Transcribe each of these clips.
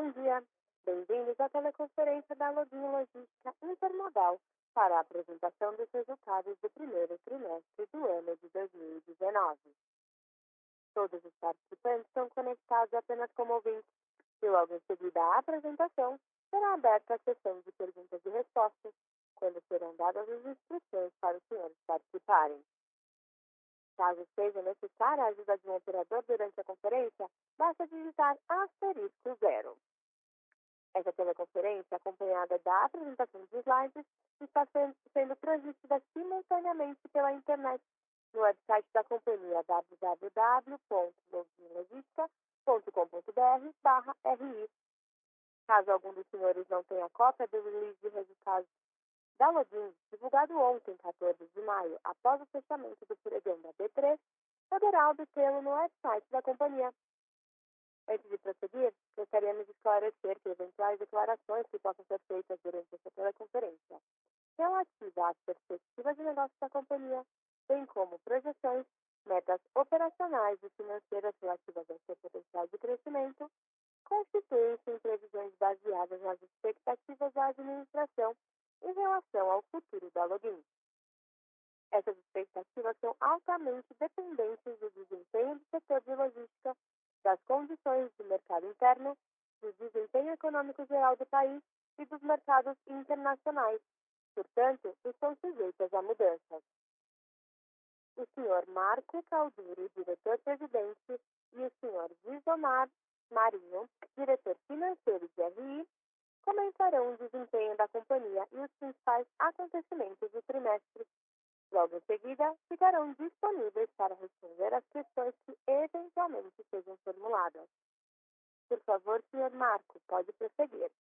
Bom dia. Bem-vindos à teleconferência da Login Logística Intermodal para a apresentação dos resultados do primeiro trimestre do ano de 2019. Todos os participantes são conectados apenas como ouvintes e logo em seguida à apresentação será aberta a sessão de perguntas e respostas, quando serão dadas as instruções para os senhores participarem. Caso seja necessária a ajuda de um operador durante a conferência, basta digitar *0. Essa teleconferência, acompanhada da apresentação de slides, está sendo transmitida simultaneamente pela internet no website da companhia www.loginlogistica.com.br/ri. Caso algum dos senhores não tenha cópia do release de resultados da Login, divulgado ontem, 14 de maio, após o fechamento do pregão da B3, poderá obtê-lo no website da companhia. Antes de prosseguir, gostaríamos de esclarecer que eventuais declarações que possam ser feitas durante essa teleconferência relativa às perspectivas de negócio da companhia, bem como projeções, metas operacionais e financeiras relativas ao seu potencial de crescimento, constituem-se em previsões baseadas nas expectativas da administração em relação ao futuro da Login. Essas expectativas são altamente dependentes do desempenho do setor de logística, das condições do mercado interno, do desempenho econômico geral do país e dos mercados internacionais. Portanto, estão sujeitas a mudanças. O senhor Marco Calduri, diretor-presidente, e o senhor Gisomar Marinho, diretor financeiro de RI, comentarão o desempenho da companhia e os principais acontecimentos do trimestre. Logo em seguida, ficarão disponíveis para responder às questões que eventualmente sejam formuladas. Por favor, senhor Marco, pode prosseguir.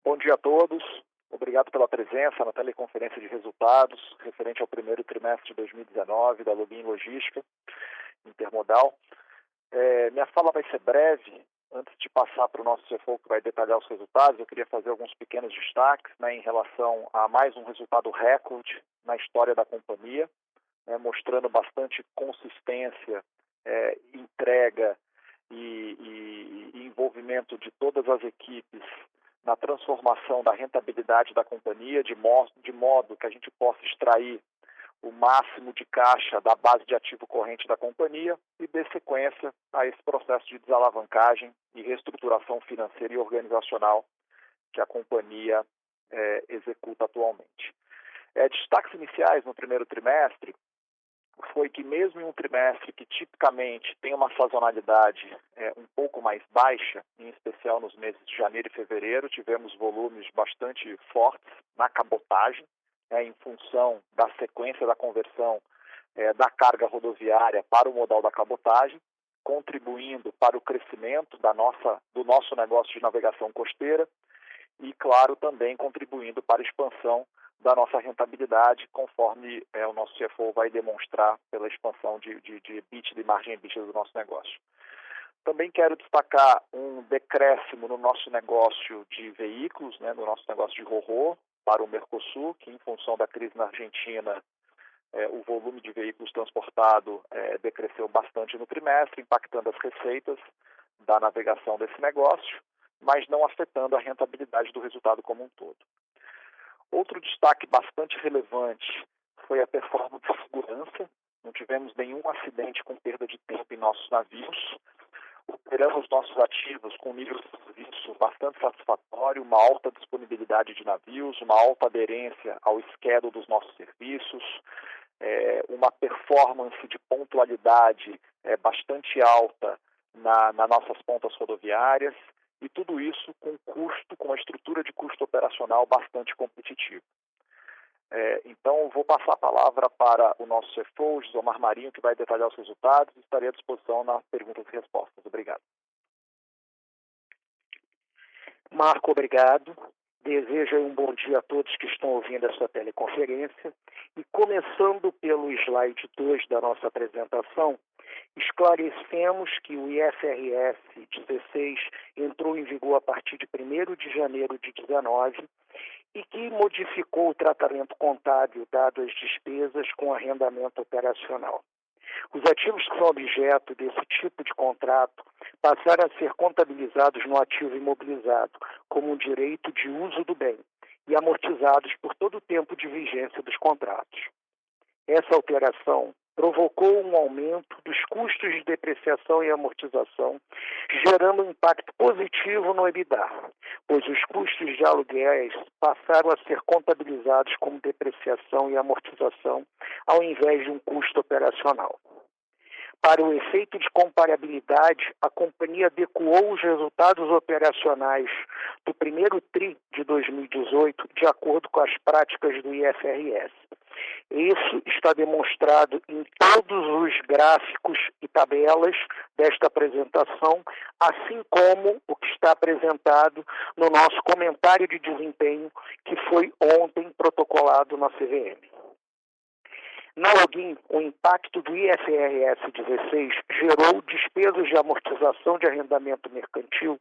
Bom dia a todos. Obrigado pela presença na teleconferência de resultados referente ao primeiro trimestre de 2019 da Login Logística Intermodal. Minha fala vai ser breve. Antes de passar para o nosso CFO, que vai detalhar os resultados, eu queria fazer alguns pequenos destaques em relação a mais um resultado recorde na história da companhia, mostrando bastante consistência, entrega e envolvimento de todas as equipes na transformação da rentabilidade da companhia, de modo que a gente possa extrair o máximo de caixa da base de ativo corrente da companhia e dê sequência a esse processo de desalavancagem e reestruturação financeira e organizacional que a companhia executa atualmente. Destaques iniciais no primeiro trimestre foi que mesmo em um trimestre que tipicamente tem uma sazonalidade um pouco mais baixa, em especial nos meses de janeiro e fevereiro, tivemos volumes bastante fortes na cabotagem, em função da sequência da conversão da carga rodoviária para o modal da cabotagem, contribuindo para o crescimento do nosso negócio de navegação costeira e, claro, também contribuindo para a expansão da nossa rentabilidade, conforme o nosso CFO vai demonstrar pela expansão de EBITDA e margem EBITDA do nosso negócio. Também quero destacar um decréscimo no nosso negócio de veículos, no nosso negócio de Ro-Ro, para o Mercosul, que em função da crise na Argentina, o volume de veículos transportados decresceu bastante no trimestre, impactando as receitas da navegação desse negócio, mas não afetando a rentabilidade do resultado como um todo. Outro destaque bastante relevante foi a performance de segurança. Não tivemos nenhum acidente com perda de tempo em nossos navios. Operamos nossos ativos com um nível de serviço bastante satisfatório, uma alta disponibilidade de navios, uma alta aderência ao schedule dos nossos serviços, uma performance de pontualidade bastante alta nas nossas pontas rodoviárias, e tudo isso com uma estrutura de custo operacional bastante competitiva. Então, vou passar a palavra para o nosso CFO, Gisomar Marinho, que vai detalhar os resultados e estarei à disposição nas perguntas e respostas. Obrigado. Marco, obrigado. Desejo um bom dia a todos que estão ouvindo essa teleconferência. E começando pelo slide 2 da nossa apresentação, esclarecemos que o IFRS 16 entrou em vigor a partir de 1º de janeiro de 2019 e que modificou o tratamento contábil dado às despesas com arrendamento operacional. Os ativos que são objeto desse tipo de contrato passaram a ser contabilizados no ativo imobilizado como um direito de uso do bem e amortizados por todo o tempo de vigência dos contratos. Essa alteração provocou um aumento dos custos de depreciação e amortização, gerando um impacto positivo no EBITDA, pois os custos de aluguéis passaram a ser contabilizados como depreciação e amortização, ao invés de um custo operacional. Para o efeito de comparabilidade, a companhia adequou os resultados operacionais do primeiro TRI de 2018 de acordo com as práticas do IFRS. Isso está demonstrado em todos os gráficos e tabelas desta apresentação, assim como o que está apresentado no nosso comentário de desempenho, que foi ontem protocolado na CVM. Na Login, o impacto do IFRS 16 gerou despesas de amortização de arrendamento mercantil,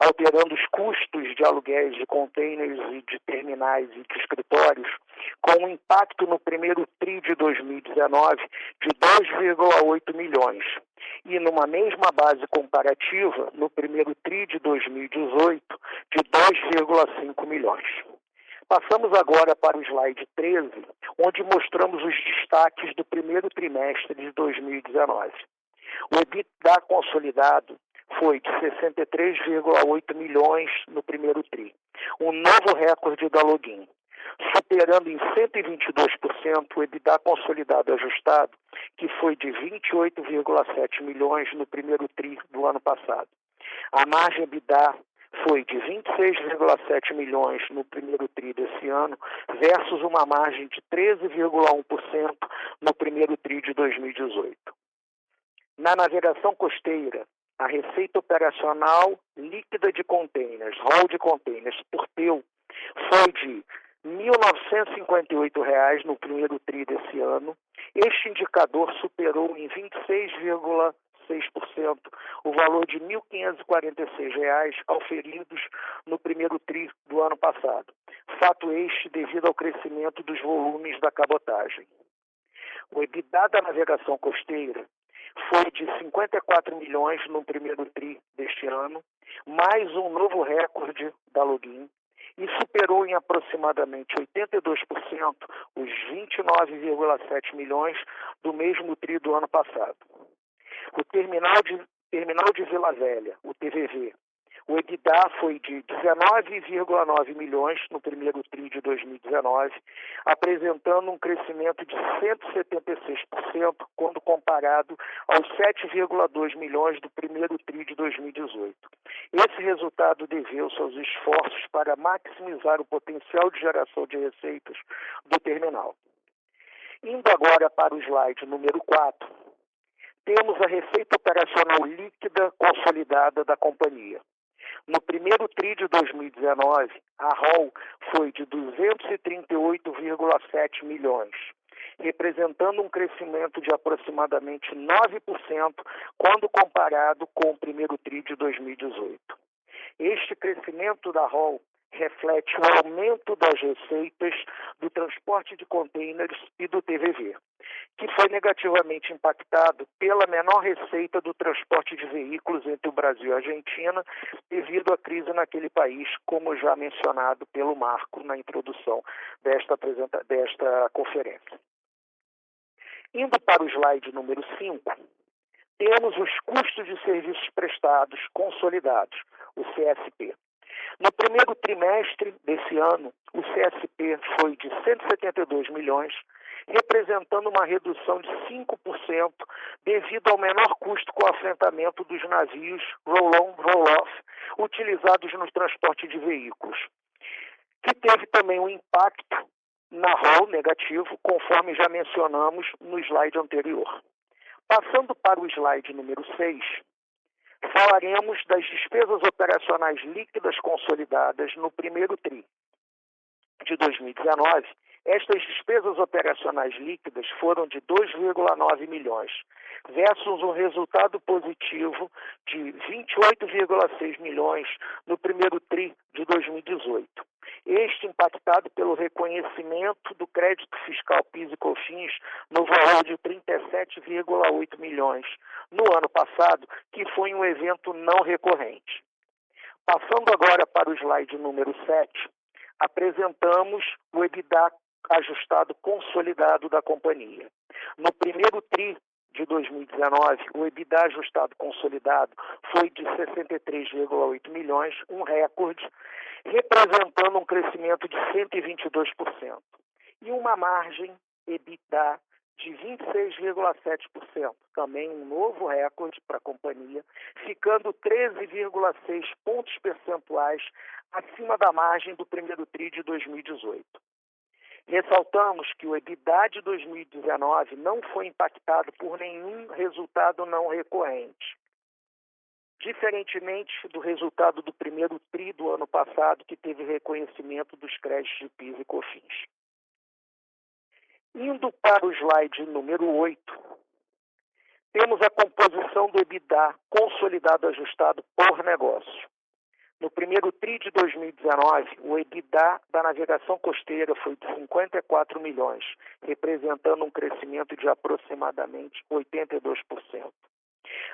alterando os custos de aluguéis de containers e de terminais e de escritórios, com um impacto no primeiro TRI de 2019 de 2,8 milhões e numa mesma base comparativa, no primeiro TRI de 2018, de 2,5 milhões. Passamos agora para o slide 13, onde mostramos os destaques do primeiro trimestre de 2019. O EBITDA consolidado foi de 63,8 milhões no primeiro TRI, um novo recorde da Login, superando em 122% o EBITDA consolidado ajustado, que foi de 28,7 milhões no primeiro TRI do ano passado. A margem EBITDA foi de 26,7 milhões no primeiro TRI desse ano, versus uma margem de 13,1% no primeiro TRI de 2018. Na navegação costeira, a receita operacional líquida de containers, hall de containers, por TEU, foi de R$ 1.958 no primeiro TRI desse ano. Este indicador superou em 26,6% o valor de R$ 1.546 auferidos no primeiro TRI do ano passado. Fato este devido ao crescimento dos volumes da cabotagem. O EBITDA da navegação costeira foi de 54 milhões no primeiro TRI deste ano, mais um novo recorde da Login, e superou em aproximadamente 82% os 29,7 milhões do mesmo TRI do ano passado. O terminal de Vila Velha, o TVV, o EBITDA foi de 19,9 milhões no primeiro TRI de 2019, apresentando um crescimento de 176% quando comparado aos 7,2 milhões do primeiro TRI de 2018. Esse resultado deveu-se aos esforços para maximizar o potencial de geração de receitas do terminal. Indo agora para o slide número 4, temos a receita operacional líquida consolidada da companhia. No primeiro TRI de 2019, a ROL foi de 238,7 milhões, representando um crescimento de aproximadamente 9% quando comparado com o primeiro TRI de 2018. Este crescimento da ROL reflete o aumento das receitas do transporte de containers e do TVV, que foi negativamente impactado pela menor receita do transporte de veículos entre o Brasil e a Argentina, devido à crise naquele país, como já mencionado pelo Marco na introdução desta conferência. Indo para o slide número 5, temos os custos de serviços prestados consolidados, o CSP. No primeiro trimestre desse ano, o CSP foi de 172 milhões, representando uma redução de 5% devido ao menor custo com o afrentamento dos navios roll-on, roll-off, utilizados no transporte de veículos, que teve também um impacto na ROL negativo, conforme já mencionamos no slide anterior. Passando para o slide número 6, falaremos das despesas operacionais líquidas consolidadas no primeiro TRI de 2019. Estas despesas operacionais líquidas foram de 2,9 milhões, versus um resultado positivo de 28,6 milhões no primeiro TRI de 2018. este impactado pelo reconhecimento do crédito fiscal PIS e COFINS no valor de 37,8 milhões no ano passado, que foi um evento não recorrente. Passando agora para o slide número 7, apresentamos o EBITDA ajustado consolidado da companhia. No primeiro TRI de 2019, o EBITDA ajustado consolidado foi de 63,8 milhões, um recorde, representando um crescimento de 122%, e uma margem EBITDA de 26,7%, também um novo recorde para a companhia, ficando 13,6 pontos percentuais acima da margem do primeiro TRI de 2018. Ressaltamos que o EBITDA de 2019 não foi impactado por nenhum resultado não recorrente, diferentemente do resultado do primeiro TRI do ano passado, que teve reconhecimento dos créditos de PIS e COFINS. Indo para o slide número 8, temos a composição do EBITDA consolidado ajustado por negócio. No primeiro TRI de 2019, o EBITDA da navegação costeira foi de 54 milhões, representando um crescimento de aproximadamente 82%.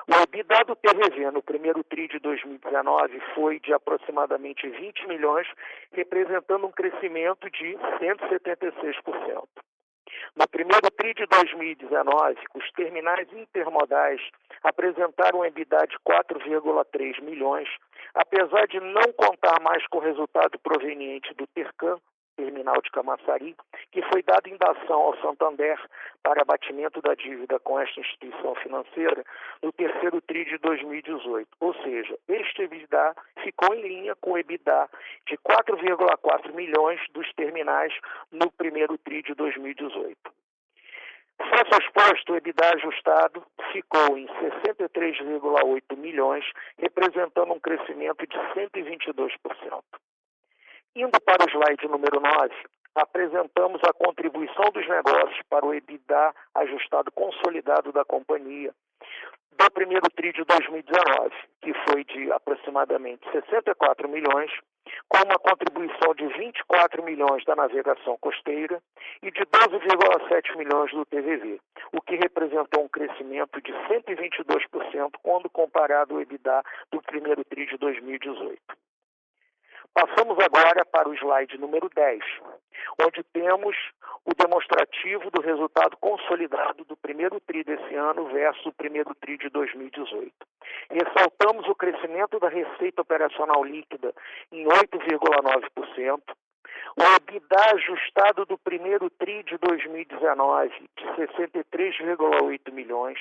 O EBITDA do TVV no primeiro TRI de 2019 foi de aproximadamente 20 milhões, representando um crescimento de 176%. No primeiro TRI de 2019, os terminais intermodais apresentaram um EBITDA de 4,3 milhões, apesar de não contar mais com o resultado proveniente do Tercam, terminal de Camaçari, que foi dado em dação ao Santander para abatimento da dívida com esta instituição financeira no terceiro TRI de 2018. Ou seja, este EBITDA ficou em linha com o EBITDA de 4,4 milhões dos terminais no primeiro TRI de 2018. Face ao exposto, o EBITDA ajustado ficou em 63,8 milhões, representando um crescimento de 122%. Indo para o slide número 9, apresentamos a contribuição dos negócios para o EBITDA ajustado consolidado da companhia do primeiro TRI de 2019, que foi de aproximadamente 64 milhões, com uma contribuição de 24 milhões da navegação costeira e de 12,7 milhões do TVV, o que representou um crescimento de 122% quando comparado ao EBITDA do primeiro TRI de 2018. Passamos agora para o slide número 10, onde temos o demonstrativo do resultado consolidado do primeiro TRI desse ano versus o primeiro TRI de 2018. Ressaltamos o crescimento da receita operacional líquida em 8,9%, o EBITDA ajustado do primeiro TRI de 2019 de 63,8 milhões,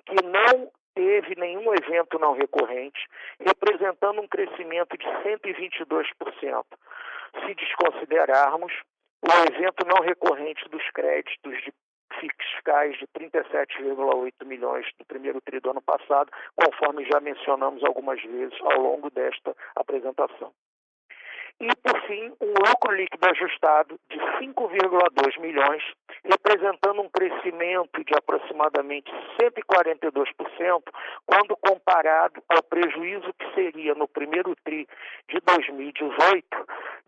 que não teve nenhum evento não recorrente, representando um crescimento de 122%. Se desconsiderarmos o evento não recorrente dos créditos fiscais de 37,8 milhões do primeiro TRI do ano passado, conforme já mencionamos algumas vezes ao longo desta apresentação. E, por fim, um lucro líquido ajustado de 5,2 milhões, representando um crescimento de aproximadamente 142%, quando comparado ao prejuízo que seria no primeiro TRI de 2018,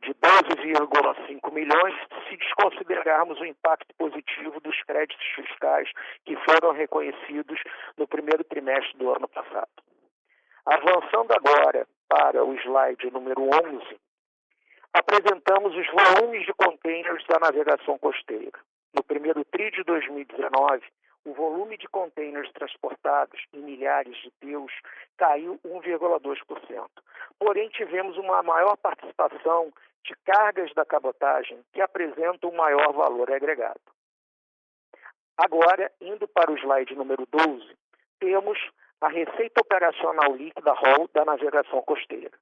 de 12,5 milhões, se desconsiderarmos o impacto positivo dos créditos fiscais que foram reconhecidos no primeiro trimestre do ano passado. Avançando agora para o slide número 11, apresentamos os volumes de contêineres da navegação costeira. No primeiro TRI de 2019, o volume de contêineres transportados em milhares de TEUs caiu 1,2%. Porém, tivemos uma maior participação de cargas da cabotagem que apresentam um maior valor agregado. Agora, indo para o slide número 12, temos a receita operacional líquida ROL da navegação costeira.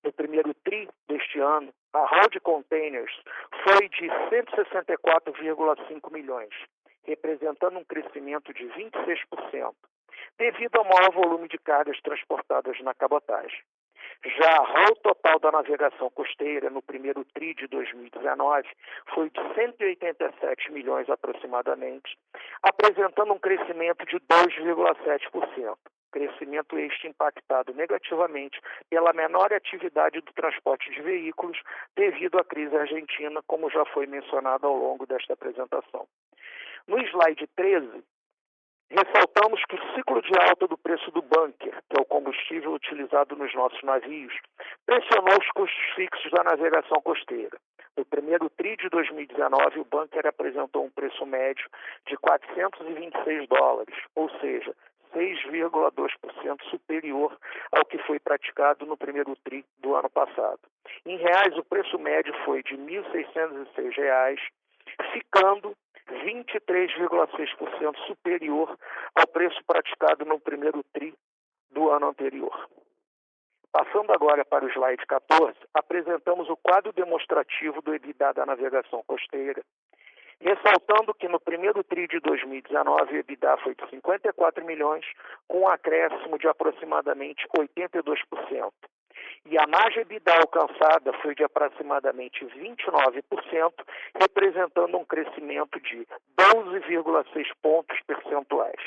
No primeiro TRI deste ano, a ROL de containers foi de 164,5 milhões, representando um crescimento de 26%, devido ao maior volume de cargas transportadas na cabotagem. Já a ROL total da navegação costeira no primeiro TRI de 2019 foi de 187 milhões aproximadamente, apresentando um crescimento de 2,7%. crescimento este impactado negativamente pela menor atividade do transporte de veículos devido à crise argentina, como já foi mencionado ao longo desta apresentação. No slide 13, ressaltamos que o ciclo de alta do preço do bunker, que é o combustível utilizado nos nossos navios, pressionou os custos fixos da navegação costeira. No primeiro TRI de 2019, o bunker apresentou um preço médio de $426, ou seja, 6,2% superior ao que foi praticado no primeiro TRI do ano passado. Em reais, o preço médio foi de R$ 1.606, ficando 23,6% superior ao preço praticado no primeiro TRI do ano anterior. Passando agora para o slide 14, apresentamos o quadro demonstrativo do EBITDA da navegação costeira, ressaltando que no primeiro TRI de 2019 o EBITDA foi de 54 milhões, com um acréscimo de aproximadamente 82%. E a margem EBITDA alcançada foi de aproximadamente 29%, representando um crescimento de 12,6 pontos percentuais.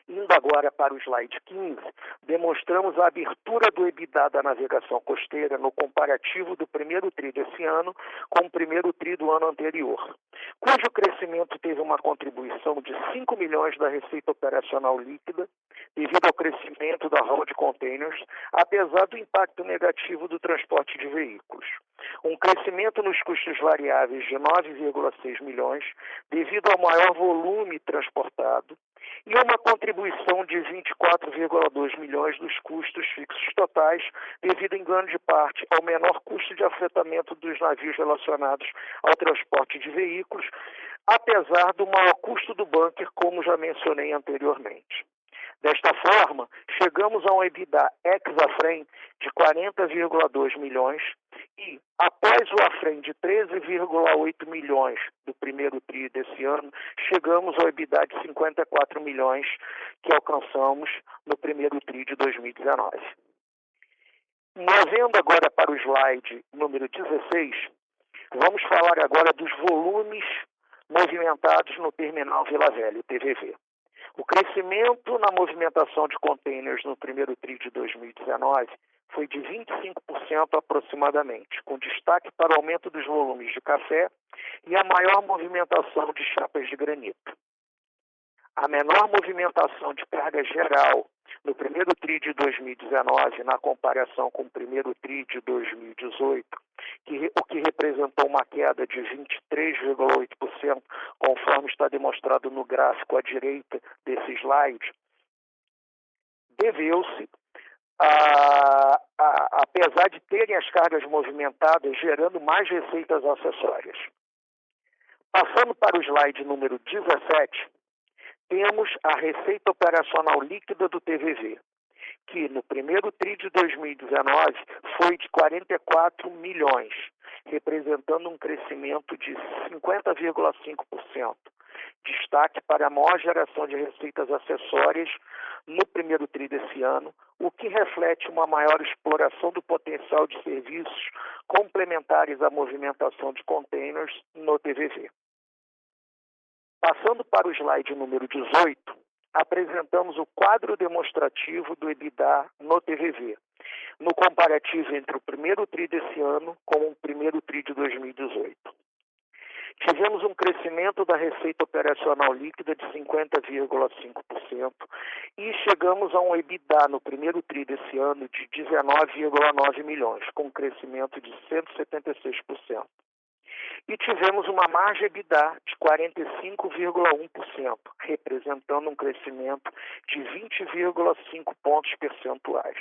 Indo agora para o slide 15, demonstramos a abertura do EBITDA da navegação costeira no comparativo do primeiro TRI desse ano com o primeiro TRI do ano anterior, cujo crescimento teve uma contribuição de 5 milhões da receita operacional líquida, devido ao crescimento da roda de containers, apesar do impacto negativo do transporte de veículos. Um crescimento nos custos variáveis de 9,6 milhões, devido ao maior volume transportado, e uma contribuição de 24,2 milhões dos custos fixos totais, devido em grande parte ao menor custo de afetamento dos navios relacionados ao transporte de veículos, apesar do maior custo do bunker, como já mencionei anteriormente. Desta forma, chegamos a um EBITDA ex-AFREM de 40,2 milhões e, após o AFREM de 13,8 milhões do primeiro TRI desse ano, chegamos ao EBITDA de 54 milhões que alcançamos no primeiro TRI de 2019. Movendo agora para o slide número 16, vamos falar agora dos volumes movimentados no terminal Vila Velha, o TVV. O crescimento na movimentação de containers no primeiro TRI de 2019 foi de 25% aproximadamente, com destaque para o aumento dos volumes de café e a maior movimentação de chapas de granito. A menor movimentação de carga geral no primeiro TRI de 2019, na comparação com o primeiro TRI de 2018, o que representou uma queda de 23,8%, conforme está demonstrado no gráfico à direita desse slide, deveu-se, apesar de terem as cargas movimentadas, gerando mais receitas acessórias. Passando para o slide número 17, temos a receita operacional líquida do TVV, que no primeiro TRI de 2019 foi de 44 milhões, representando um crescimento de 50,5%. Destaque para a maior geração de receitas acessórias no primeiro TRI desse ano, o que reflete uma maior exploração do potencial de serviços complementares à movimentação de containers no TVV. Passando para o slide número 18, apresentamos o quadro demonstrativo do EBITDA no TVV, no comparativo entre o primeiro TRI desse ano com o primeiro TRI de 2018. Tivemos um crescimento da receita operacional líquida de 50,5% e chegamos a um EBITDA no primeiro TRI desse ano de 19,9 milhões, com um crescimento de 176%. E tivemos uma margem EBITDA de 45,1%, representando um crescimento de 20,5 pontos percentuais.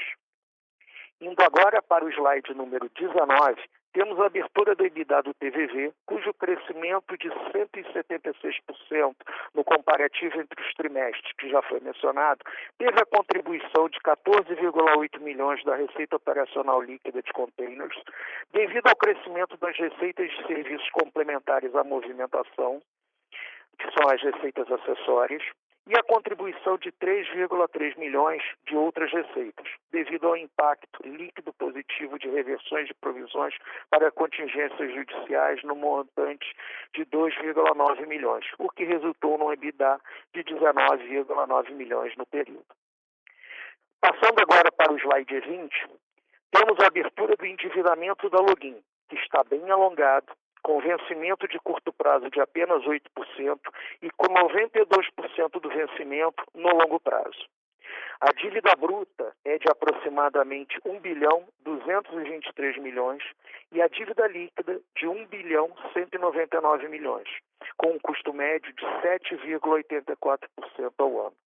Indo agora para o slide número 19, temos a abertura do EBITDA do TVV, cujo crescimento de 176% no comparativo entre os trimestres, que já foi mencionado, teve a contribuição de 14,8 milhões da receita operacional líquida de containers, devido ao crescimento das receitas de serviços complementares à movimentação, que são as receitas acessórias, e a contribuição de 3,3 milhões de outras receitas, devido ao impacto líquido positivo de reversões de provisões para contingências judiciais no montante de 2,9 milhões, o que resultou num EBITDA de 19,9 milhões no período. Passando agora para o slide 20, temos a abertura do endividamento da Login, que está bem alongado, com vencimento de curto prazo de apenas 8% e com 92% do vencimento no longo prazo. A dívida bruta é de aproximadamente 1 bilhão 223 milhões e a dívida líquida de 1 bilhão 199 milhões, com um custo médio de 7,84% ao ano.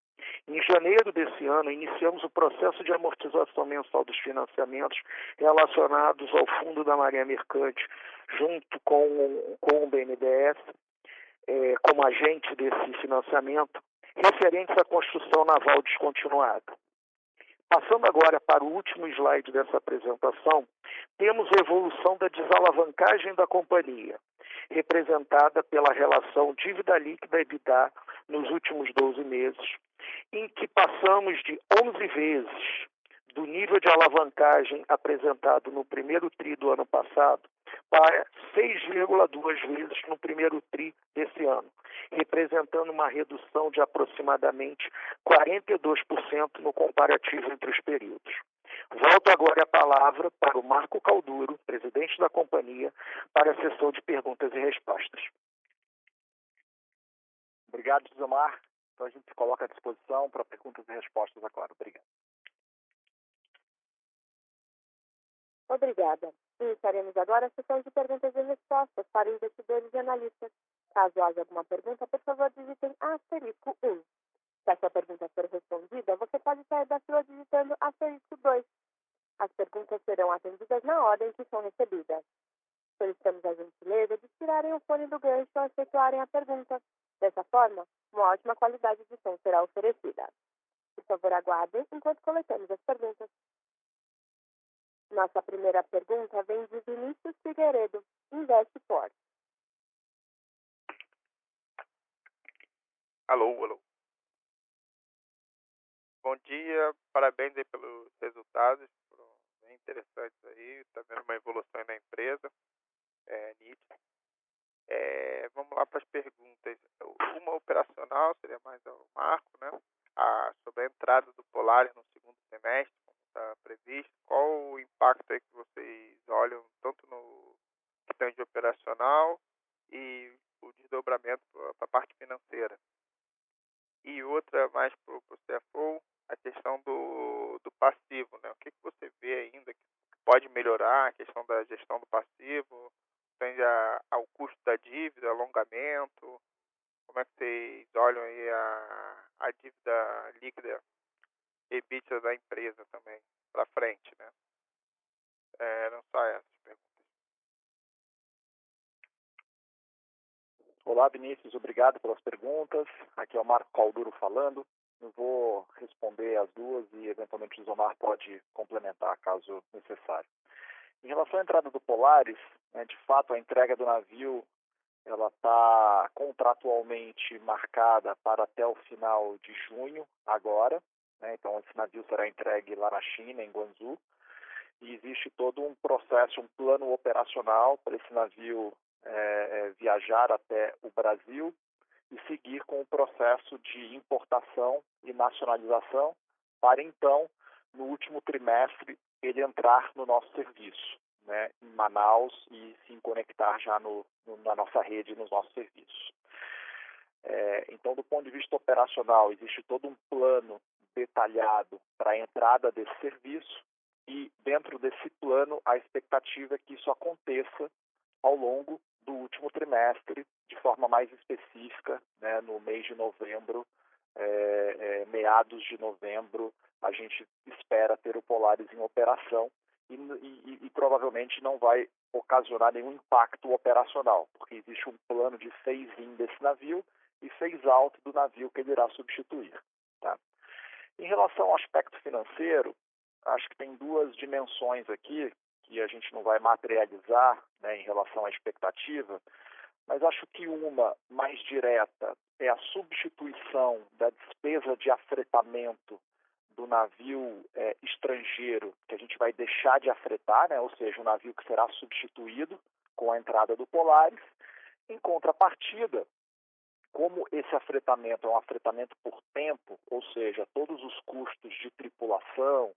Em janeiro desse ano, iniciamos o processo de amortização mensal dos financiamentos relacionados ao Fundo da Marinha Mercante, junto com o BNDES, como agente desse financiamento, referentes à construção naval descontinuada. Passando agora para o último slide dessa apresentação, temos a evolução da desalavancagem da companhia, representada pela relação dívida líquida EBITDA nos últimos 12 meses, em que passamos de 11 vezes do nível de alavancagem apresentado no primeiro TRI do ano passado para 6,2 vezes no primeiro TRI desse ano, representando uma redução de aproximadamente 42% no comparativo entre os períodos. Volto agora a palavra para o Marco Cauduro, presidente da companhia, para a sessão de perguntas e respostas. Obrigado, Zomar. Então a gente se coloca à disposição para perguntas e respostas agora. Obrigado. Obrigada. Iniciaremos agora a sessão de perguntas e respostas para investidores e analistas. Caso haja alguma pergunta, por favor, digitem asterisco 1. Se a sua pergunta for respondida, você pode sair da fila digitando asterisco 2. As perguntas serão atendidas na ordem que são recebidas. Solicitamos a gentileza de tirarem o fone do gancho ao efetuarem a pergunta. Dessa forma, uma ótima qualidade de som será oferecida. Por favor, aguardem enquanto coletamos as perguntas. Nossa primeira pergunta vem de Vinícius Figueiredo, Investport. Alô. Bom dia, parabéns aí pelos resultados, foram bem interessantes aí, está vendo uma evolução aí na empresa, nítida. Vamos lá para as perguntas. Uma operacional, seria mais ao Marco, né? Sobre a entrada do Polaris no segundo semestre, como está previsto, qual o impacto aí que vocês olham, tanto no questão de operacional e o desdobramento para a parte financeira? E outra mais para o CFO, a questão do passivo, né? O que você vê ainda que pode melhorar, a questão da gestão do passivo, tende ao custo da dívida, alongamento, como é que vocês olham aí a dívida líquida EBITDA da empresa também, para frente, né? Não só essas perguntas. Olá, Vinícius, obrigado pelas perguntas. Aqui é o Marco Cauduro falando. Eu vou responder as duas e, eventualmente, o Zomar pode complementar, caso necessário. Em relação à entrada do Polaris, de fato, a entrega do navio ela está contratualmente marcada para até o final de junho, agora. Então, esse navio será entregue lá na China, em Guangzhou. E existe todo um processo, um plano operacional para esse navio viajar até o Brasil e seguir com o processo de importação e nacionalização para, então, no último trimestre, ele entrar no nosso serviço, em Manaus, e se conectar já na nossa rede, nos nossos serviços. Então, do ponto de vista operacional, existe todo um plano detalhado para a entrada desse serviço e, dentro desse plano, a expectativa é que isso aconteça ao longo do último trimestre, de forma mais específica, no mês de novembro, meados de novembro, a gente espera ter o Polaris em operação e provavelmente não vai ocasionar nenhum impacto operacional, porque existe um plano de phase-in desse navio e phase-out do navio que ele irá substituir. Tá? Em relação ao aspecto financeiro, acho que tem duas dimensões aqui que a gente não vai materializar, em relação à expectativa, mas acho que uma mais direta é a substituição da despesa de afretamento do navio estrangeiro, que a gente vai deixar de afretar, ou seja, um navio que será substituído com a entrada do Polaris. Em contrapartida, como esse afretamento é um afretamento por tempo, ou seja, todos os custos de tripulação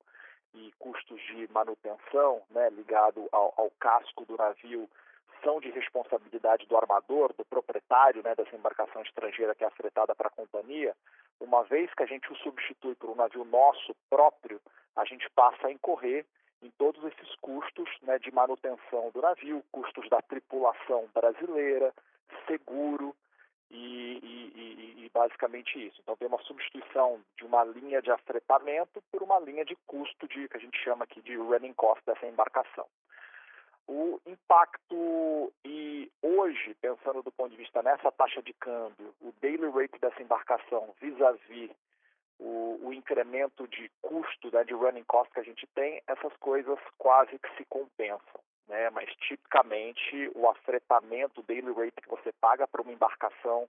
e custos de manutenção, né, ligado ao casco do navio, são de responsabilidade do armador, do proprietário, né, dessa embarcação estrangeira que é afretada para a companhia. Uma vez que a gente o substitui por um navio nosso próprio, a gente passa a incorrer em todos esses custos, né, de manutenção do navio, custos da tripulação brasileira, seguro e basicamente isso. Então tem uma substituição de uma linha de afretamento por uma linha de custo que a gente chama aqui de running cost dessa embarcação. O impacto, e hoje, pensando do ponto de vista nessa taxa de câmbio, o daily rate dessa embarcação vis-à-vis o incremento de custo, né, de running cost que a gente tem, essas coisas quase que se compensam, né? Mas tipicamente o afretamento, o daily rate que você paga para uma embarcação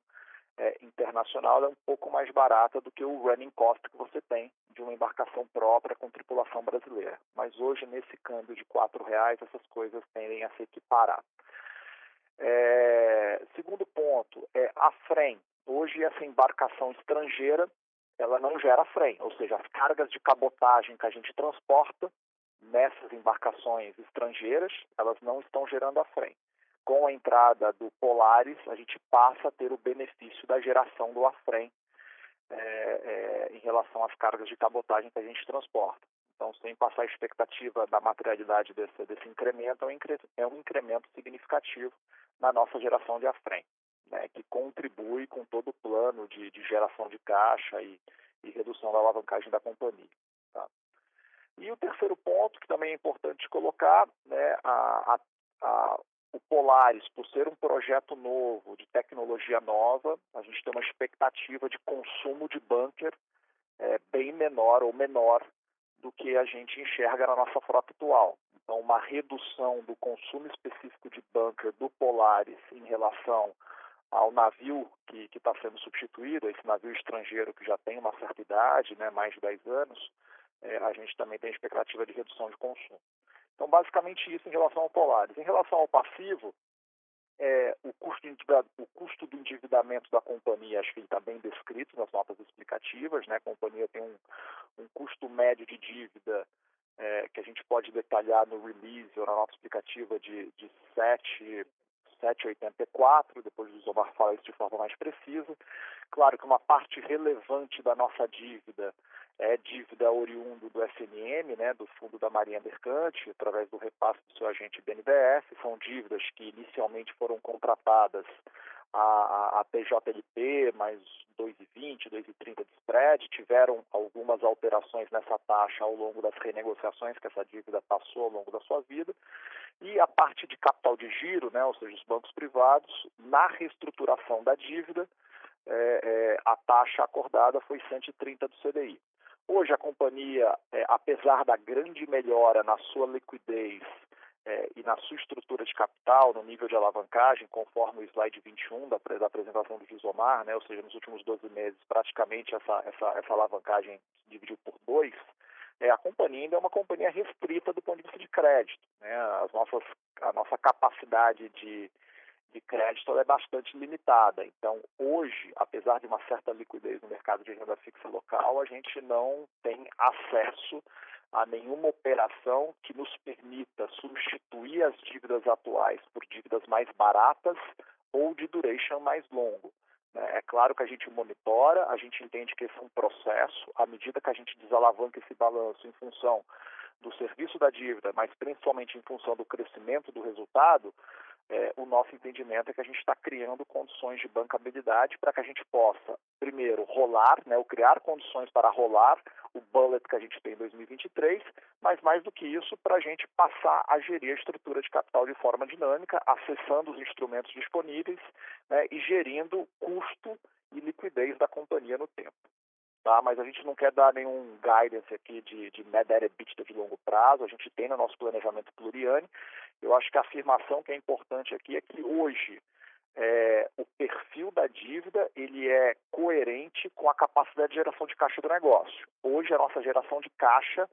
internacional é um pouco mais barata do que o running cost que você tem de uma embarcação própria com tripulação brasileira. Mas hoje, nesse câmbio de R$4, essas coisas tendem a se equiparar. Segundo ponto, a FREM. Hoje, essa embarcação estrangeira, ela não gera FREM, ou seja, as cargas de cabotagem que a gente transporta nessas embarcações estrangeiras, elas não estão gerando a FREM. Com a entrada do Polaris, a gente passa a ter o benefício da geração do AFREM em relação às cargas de cabotagem que a gente transporta. Então, sem passar a expectativa da materialidade desse incremento, é um incremento significativo na nossa geração de AFREM, né, que contribui com todo o plano de geração de caixa e redução da alavancagem da companhia. Tá? E o terceiro ponto, que também é importante colocar, né, o Polaris, por ser um projeto novo, de tecnologia nova, a gente tem uma expectativa de consumo de bunker bem menor ou menor do que a gente enxerga na nossa frota atual. Então, uma redução do consumo específico de bunker do Polaris em relação ao navio que está sendo substituído, esse navio estrangeiro que já tem uma certa idade, né, mais de 10 anos, a gente também tem expectativa de redução de consumo. Então, basicamente isso em relação ao Polaris. Em relação ao passivo, o custo do endividamento da companhia, acho que ele está bem descrito nas notas explicativas, né? A companhia tem um custo médio de dívida que a gente pode detalhar no release ou na nota explicativa de 7,84, depois o Zomar fala isso de forma mais precisa. Claro que uma parte relevante da nossa dívida é dívida oriundo do FNM, né, do Fundo da Marinha Mercante, através do repasse do seu agente BNDES. São dívidas que inicialmente foram contratadas a PJLP, mais 2,20, 2,30 de spread, tiveram algumas alterações nessa taxa ao longo das renegociações que essa dívida passou ao longo da sua vida. E a parte de capital de giro, né, ou seja, os bancos privados, na reestruturação da dívida, a taxa acordada foi 130 do CDI. Hoje a companhia, apesar da grande melhora na sua liquidez e na sua estrutura de capital, no nível de alavancagem, conforme o slide 21 da apresentação do Gisomar, né, ou seja, nos últimos 12 meses, praticamente essa alavancagem se dividiu por 2, a companhia ainda é uma companhia restrita do ponto de vista de crédito, né? A nossa capacidade de crédito é bastante limitada. Então, hoje, apesar de uma certa liquidez no mercado de renda fixa local, a gente não tem acesso a nenhuma operação que nos permita substituir as dívidas atuais por dívidas mais baratas ou de duration mais longo. É claro que a gente monitora, a gente entende que esse é um processo, à medida que a gente desalavanca esse balanço em função do serviço da dívida, mas principalmente em função do crescimento do resultado, o nosso entendimento é que a gente está criando condições de bancabilidade para que a gente possa, primeiro, rolar, né, ou criar condições para rolar o bullet que a gente tem em 2023, mas mais do que isso, para a gente passar a gerir a estrutura de capital de forma dinâmica, acessando os instrumentos disponíveis, né, e gerindo custo e liquidez da companhia no tempo. Tá? Mas a gente não quer dar nenhum guidance aqui de net debt EBITDA de longo prazo, a gente tem no nosso planejamento pluriane. Eu acho que a afirmação que é importante aqui é que hoje o perfil da dívida ele é coerente com a capacidade de geração de caixa do negócio. Hoje a nossa geração de caixa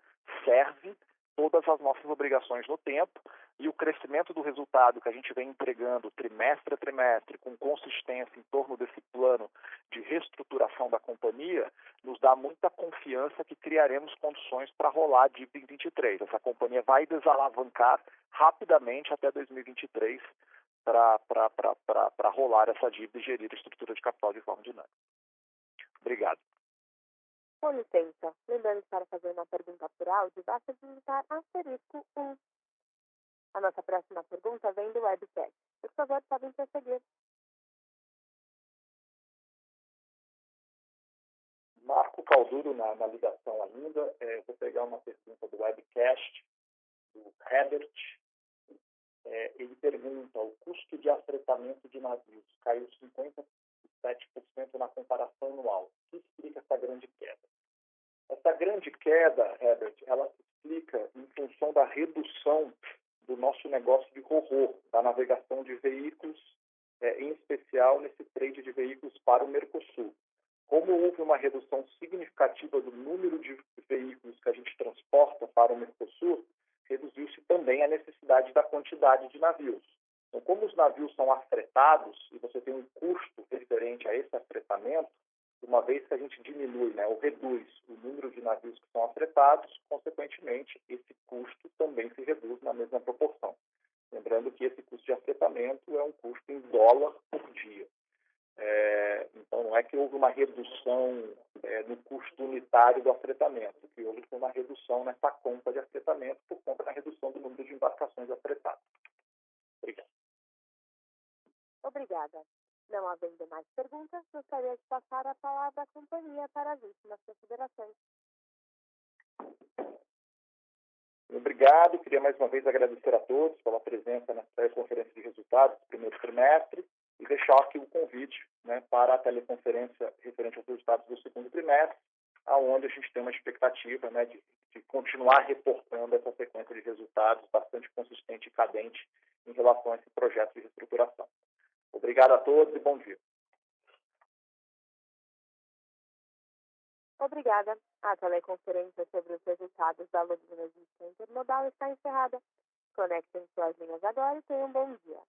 serve todas as nossas obrigações no tempo, e o crescimento do resultado que a gente vem entregando trimestre a trimestre, com consistência em torno desse plano de reestruturação da companhia, nos dá muita confiança que criaremos condições para rolar a dívida em 23. Essa companhia vai desalavancar rapidamente até 2023 para rolar essa dívida e gerir a estrutura de capital de forma dinâmica. Obrigado. Com licença, lembrando que para fazer uma pergunta por áudio, basta digitar *1. A nossa próxima pergunta vem do webcast. Por favor, podem prosseguir. Marco Calduro na ligação ainda. Vou pegar uma pergunta do webcast, do Herbert. Ele pergunta: o custo de afretamento de navios caiu 57% na comparação anual. O que explica essa grande queda? Essa grande queda, Herbert, ela se explica em função da redução do nosso negócio de ro-ro, da navegação de veículos, em especial nesse trade de veículos para o Mercosul. Como houve uma redução significativa do número de veículos que a gente transporta para o Mercosul, reduziu-se também a necessidade da quantidade de navios. Então, como os navios são afretados e você tem um custo referente a esse afretamento, uma vez que a gente diminui, ou reduz o número de navios que são afretados, consequentemente, esse custo também se reduz na mesma proporção. Lembrando que esse custo de afretamento é um custo em dólar por dia. Então, não é que houve uma redução no custo unitário do afretamento. O que houve foi uma redução nessa conta de afretamento por conta da redução do número de embarcações afretadas. Obrigado. Obrigada. Não havendo mais perguntas, gostaria de passar a palavra à companhia para as últimas considerações. Obrigado. Queria mais uma vez agradecer a todos pela presença na teleconferência de resultados do primeiro trimestre e deixar aqui o convite para a teleconferência referente aos resultados do segundo trimestre, onde a gente tem uma expectativa de continuar reportando essa sequência de resultados bastante consistente e cadente em relação a esse projeto de reestruturação. Obrigado a todos e bom dia. Obrigada. A teleconferência sobre os resultados da Logística Intermodal está encerrada. Conectem suas linhas agora e tenham um bom dia.